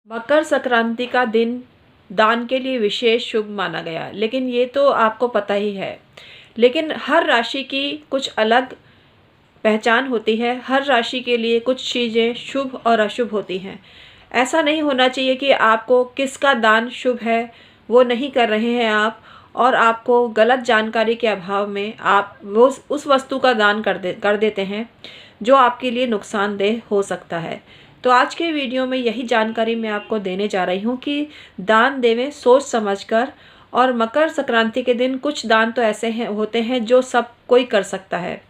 मकर संक्रांति का दिन दान के लिए विशेष शुभ माना गया, लेकिन ये तो आपको पता ही है। लेकिन हर राशि की कुछ अलग पहचान होती है। हर राशि के लिए कुछ चीज़ें शुभ और अशुभ होती हैं। ऐसा नहीं होना चाहिए कि आपको किसका दान शुभ है वो नहीं कर रहे हैं आप, और आपको गलत जानकारी के अभाव में आप वो उस वस्तु का दान कर देते हैं जो आपके लिए नुकसानदेह हो सकता है। तो आज के वीडियो में यही जानकारी मैं आपको देने जा रही हूँ कि दान देवें सोच समझकर। और मकर संक्रांति के दिन कुछ दान तो ऐसे होते हैं जो सब कोई कर सकता है,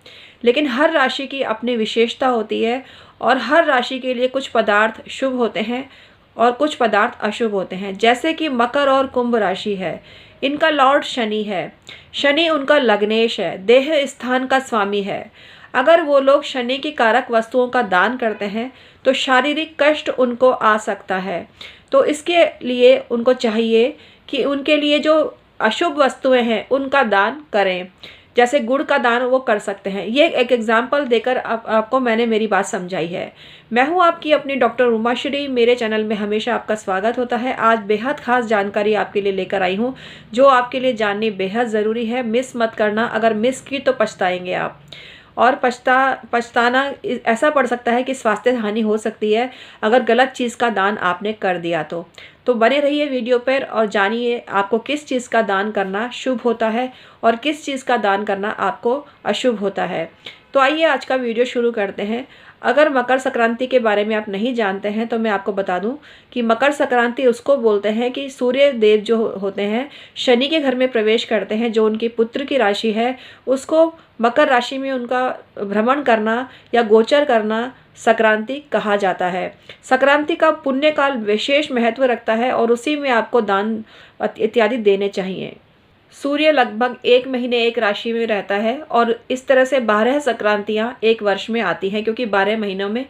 लेकिन हर राशि की अपनी विशेषता होती है और हर राशि के लिए कुछ पदार्थ शुभ होते हैं और कुछ पदार्थ अशुभ होते हैं। जैसे कि मकर और कुंभ राशि है, इनका लॉर्ड शनि है। शनि उनका लग्नेश है, देह स्थान का स्वामी है। अगर वो लोग शनि की कारक वस्तुओं का दान करते हैं तो शारीरिक कष्ट उनको आ सकता है। तो इसके लिए उनको चाहिए कि उनके लिए जो अशुभ वस्तुएं हैं उनका दान करें। जैसे गुड़ का दान वो कर सकते हैं। ये एक एग्जाम्पल देकर आपको मैंने मेरी बात समझाई है। मैं हूँ आपकी अपनी डॉक्टर उमाश्री। मेरे चैनल में हमेशा आपका स्वागत होता है। आज बेहद खास जानकारी आपके लिए लेकर आई हूँ जो आपके लिए जाननी बेहद ज़रूरी है। मिस मत करना, अगर मिस की तो पछताएंगे आप। और पछताना ऐसा पड़ सकता है कि स्वास्थ्य हानि हो सकती है अगर गलत चीज़ का दान आपने कर दिया तो बने रहिए वीडियो पर और जानिए आपको किस चीज़ का दान करना शुभ होता है और किस चीज़ का दान करना आपको अशुभ होता है। तो आइए आज का वीडियो शुरू करते हैं। अगर मकर संक्रांति के बारे में आप नहीं जानते हैं तो मैं आपको बता दूं कि मकर संक्रांति उसको बोलते हैं कि सूर्य देव जो होते हैं शनि के घर में प्रवेश करते हैं, जो उनकी पुत्र की राशि है उसको मकर राशि में उनका भ्रमण करना या गोचर करना संक्रांति कहा जाता है। संक्रांति का पुण्य काल विशेष महत्व रखता है और उसी में आपको दान इत्यादि देने चाहिए। सूर्य लगभग 1 महीने एक राशि में रहता है और इस तरह से 12 संक्रांतियाँ एक वर्ष में आती हैं, क्योंकि 12 महीनों में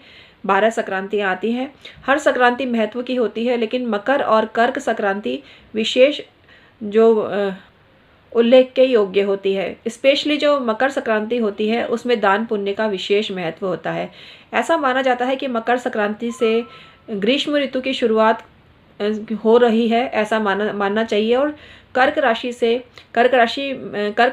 12 संक्रांतियाँ आती हैं। हर संक्रांति महत्व की होती है, लेकिन मकर और कर्क संक्रांति विशेष जो उल्लेख के योग्य होती है। स्पेशली जो मकर संक्रांति होती है उसमें दान पुण्य का विशेष महत्व होता है। ऐसा माना जाता है कि मकर संक्रांति से ग्रीष्म ऋतु की शुरुआत हो रही है, ऐसा मानना चाहिए। और कर्क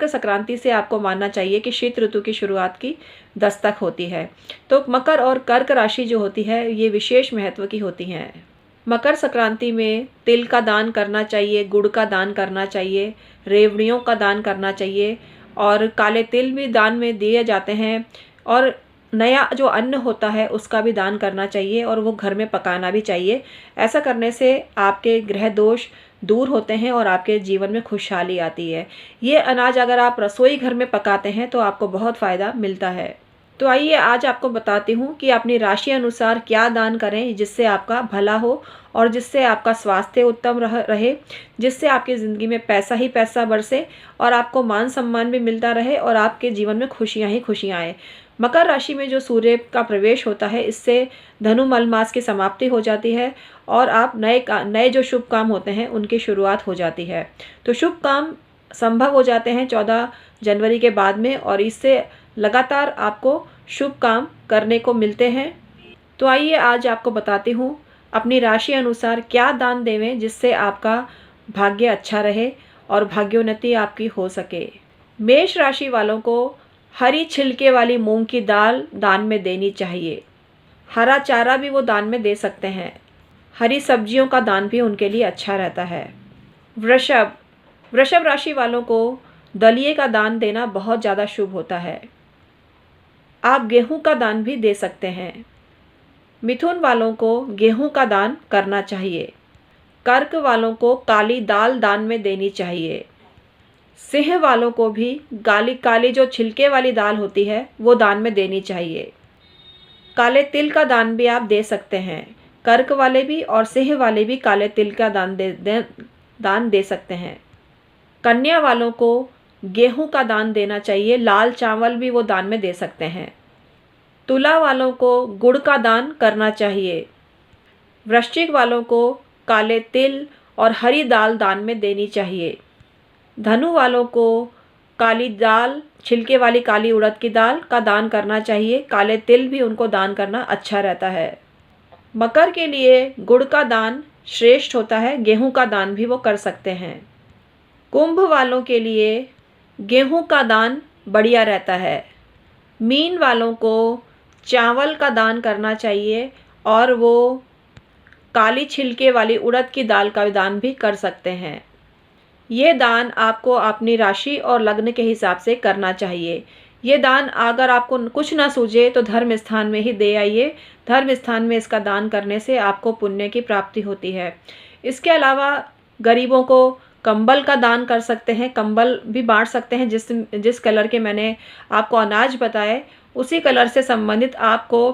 संक्रांति से आपको मानना चाहिए कि शीत ऋतु की शुरुआत की दस्तक होती है। तो मकर और कर्क राशि जो होती है ये विशेष महत्व की होती हैं। मकर संक्रांति में तिल का दान करना चाहिए, गुड़ का दान करना चाहिए, रेवड़ियों का दान करना चाहिए और काले तिल भी दान में दिए जाते हैं। और नया जो अन्न होता है उसका भी दान करना चाहिए और वो घर में पकाना भी चाहिए। ऐसा करने से आपके ग्रह दोष दूर होते हैं और आपके जीवन में खुशहाली आती है। ये अनाज अगर आप रसोई घर में पकाते हैं तो आपको बहुत फ़ायदा मिलता है। तो आइए आज आपको बताती हूँ कि अपनी राशि अनुसार क्या दान करें जिससे आपका भला हो और जिससे आपका स्वास्थ्य उत्तम रहे, जिससे आपकी ज़िंदगी में पैसा ही पैसा बरसे और आपको मान सम्मान भी मिलता रहे और आपके जीवन में खुशियाँ ही खुशियाँ आए। मकर राशि में जो सूर्य का प्रवेश होता है इससे धनु मल मास की समाप्ति हो जाती है और आप नए जो शुभ काम होते हैं उनकी शुरुआत हो जाती है। तो शुभ काम संभव हो जाते हैं 14 जनवरी के बाद में और इससे लगातार आपको शुभ काम करने को मिलते हैं। तो आइए आज आपको बताती हूँ अपनी राशि अनुसार क्या दान देवें जिससे आपका भाग्य अच्छा रहे और भाग्योन्नति आपकी हो सके। मेष राशि वालों को हरी छिलके वाली मूंग की दाल दान में देनी चाहिए। हरा चारा भी वो दान में दे सकते हैं। हरी सब्जियों का दान भी उनके लिए अच्छा रहता है। वृषभ राशि वालों को दलिए का दान देना बहुत ज़्यादा शुभ होता है। आप गेहूं का दान भी दे सकते हैं। मिथुन वालों को गेहूं का दान करना चाहिए। कर्क वालों को काली दाल दान में देनी चाहिए। सिंह वालों को भी काली जो छिलके वाली दाल होती है वो दान में देनी चाहिए। काले तिल का दान भी आप दे सकते हैं। कर्क वाले भी और सिंह वाले भी काले तिल का दान दे सकते हैं। कन्या वालों को गेहूं का दान देना चाहिए। लाल चावल भी वो दान में दे सकते हैं। तुला वालों को गुड़ का दान करना चाहिए। वृश्चिक वालों को काले तिल और हरी दाल दान में देनी चाहिए। धनु वालों को काली दाल, छिलके वाली काली उड़द की दाल का दान करना चाहिए। काले तिल भी उनको दान करना अच्छा रहता है। मकर के लिए गुड़ का दान श्रेष्ठ होता है, गेहूं का दान भी वो कर सकते हैं। कुंभ वालों के लिए गेहूं का दान बढ़िया रहता है। मीन वालों को चावल का दान करना चाहिए और वो काली छिलके वाली उड़द की दाल का दान भी कर सकते हैं। ये दान आपको अपनी राशि और लग्न के हिसाब से करना चाहिए। ये दान अगर आपको कुछ ना सूझे तो धर्म स्थान में ही दे आइए। धर्म स्थान में इसका दान करने से आपको पुण्य की प्राप्ति होती है। इसके अलावा गरीबों को कंबल का दान कर सकते हैं, कंबल भी बांट सकते हैं। जिस कलर के मैंने आपको अनाज बताए उसी कलर से संबंधित आपको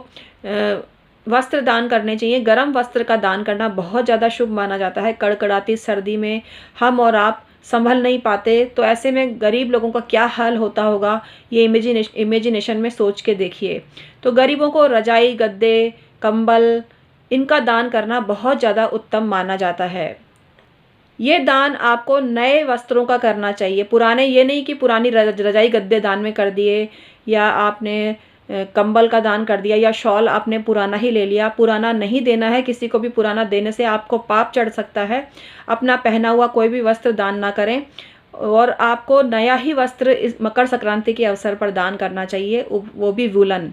वस्त्र दान करने चाहिए। गर्म वस्त्र का दान करना बहुत ज़्यादा शुभ माना जाता है। कड़कड़ाती सर्दी में हम और आप संभल नहीं पाते, तो ऐसे में गरीब लोगों का क्या हाल होता होगा, ये इमेजिनेशन में सोच के देखिए। तो गरीबों को रजाई, गद्दे, कंबल इनका दान करना बहुत ज़्यादा उत्तम माना जाता है। ये दान आपको नए वस्त्रों का करना चाहिए, पुराने ये नहीं कि पुरानी रजाई गद्दे दान में कर दिए या आपने कंबल का दान कर दिया या शॉल आपने पुराना ही ले लिया। पुराना नहीं देना है किसी को भी, पुराना देने से आपको पाप चढ़ सकता है। अपना पहना हुआ कोई भी वस्त्र दान ना करें और आपको नया ही वस्त्र इस मकर संक्रांति के अवसर पर दान करना चाहिए, वो भी वुलन।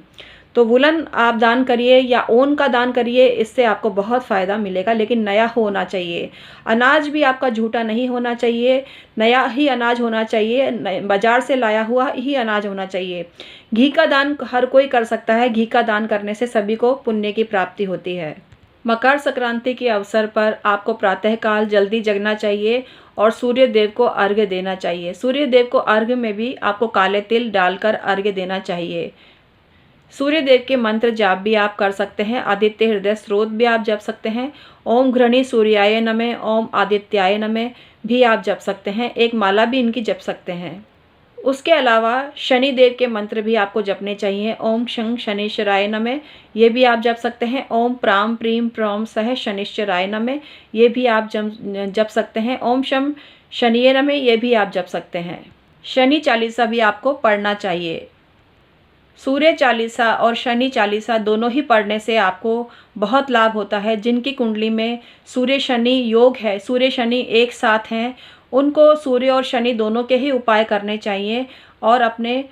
तो वुलन आप दान करिए या ऊन का दान करिए, इससे आपको बहुत फ़ायदा मिलेगा, लेकिन नया होना चाहिए। अनाज भी आपका झूठा नहीं होना चाहिए, नया ही अनाज होना चाहिए, बाज़ार से लाया हुआ ही अनाज होना चाहिए। घी का दान हर कोई कर सकता है, घी का दान करने से सभी को पुण्य की प्राप्ति होती है। मकर संक्रांति के अवसर पर आपको प्रातःकाल जल्दी जगना चाहिए और सूर्य देव को अर्घ्य देना चाहिए। सूर्य देव को अर्घ्य में भी आपको काले तिल डालकर अर्घ्य देना चाहिए। सूर्य देव के मंत्र जाप भी आप कर सकते हैं। आदित्य हृदय स्रोत भी आप जप सकते हैं। ओम घृणी सूर्याय नमः, ओम आदित्याय नमः भी आप जप सकते हैं। एक माला भी इनकी जप सकते हैं। उसके अलावा शनि देव के मंत्र भी आपको जपने चाहिए। ओम शं शनिश्चराय नमः ये भी आप जप सकते हैं। ओम प्राम प्रीम प्रौम सह शनिश्चराय नमः ये भी आप जप सकते हैं। ओम शम शनिये नमः ये भी आप जप सकते हैं। शनि चालीसा भी आपको पढ़ना चाहिए। सूर्य चालीसा और शनि चालीसा दोनों ही पढ़ने से आपको बहुत लाभ होता है। जिनकी कुंडली में सूर्य शनि योग है, सूर्य शनि एक साथ हैं, उनको सूर्य और शनि दोनों के ही उपाय करने चाहिए और अपने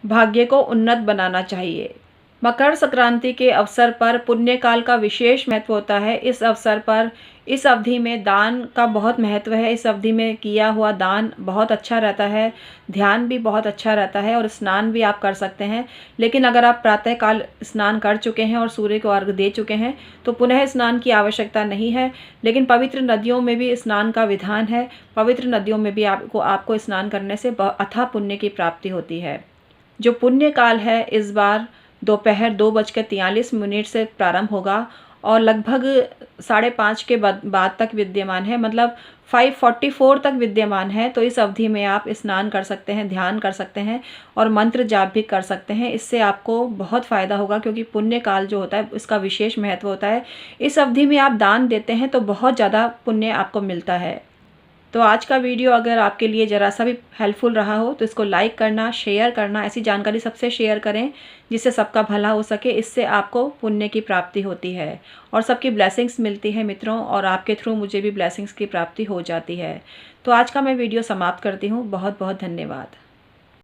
भाग्य को उन्नत बनाना चाहिए। मकर संक्रांति के अवसर पर पुण्यकाल का विशेष महत्व होता है। इस अवसर पर इस अवधि में दान का बहुत महत्व है। इस अवधि में किया हुआ दान बहुत अच्छा रहता है, ध्यान भी बहुत अच्छा रहता है और स्नान भी आप कर सकते हैं। लेकिन अगर आप प्रातःकाल स्नान कर चुके हैं और सूर्य को अर्घ्य दे चुके हैं तो पुनः स्नान की आवश्यकता नहीं है। लेकिन पवित्र नदियों में भी स्नान का विधान है। पवित्र नदियों में भी आपको स्नान करने से अथाह पुण्य की प्राप्ति होती है। जो पुण्य काल है इस बार दोपहर 2:43 से प्रारंभ होगा और लगभग 5:30 के बाद तक विद्यमान है, मतलब 5:44 तक विद्यमान है। तो इस अवधि में आप स्नान कर सकते हैं, ध्यान कर सकते हैं और मंत्र जाप भी कर सकते हैं। इससे आपको बहुत फ़ायदा होगा क्योंकि पुण्य काल जो होता है इसका विशेष महत्व होता है। इस अवधि में आप दान देते हैं तो बहुत ज़्यादा पुण्य आपको मिलता है। तो आज का वीडियो अगर आपके लिए ज़रा सा भी हेल्पफुल रहा हो तो इसको लाइक करना, शेयर करना, ऐसी जानकारी सबसे शेयर करें जिससे सबका भला हो सके। इससे आपको पुण्य की प्राप्ति होती है और सबकी ब्लेसिंग्स मिलती है मित्रों, और आपके थ्रू मुझे भी ब्लेसिंग्स की प्राप्ति हो जाती है। तो आज का मैं वीडियो समाप्त करती हूँ। बहुत बहुत धन्यवाद।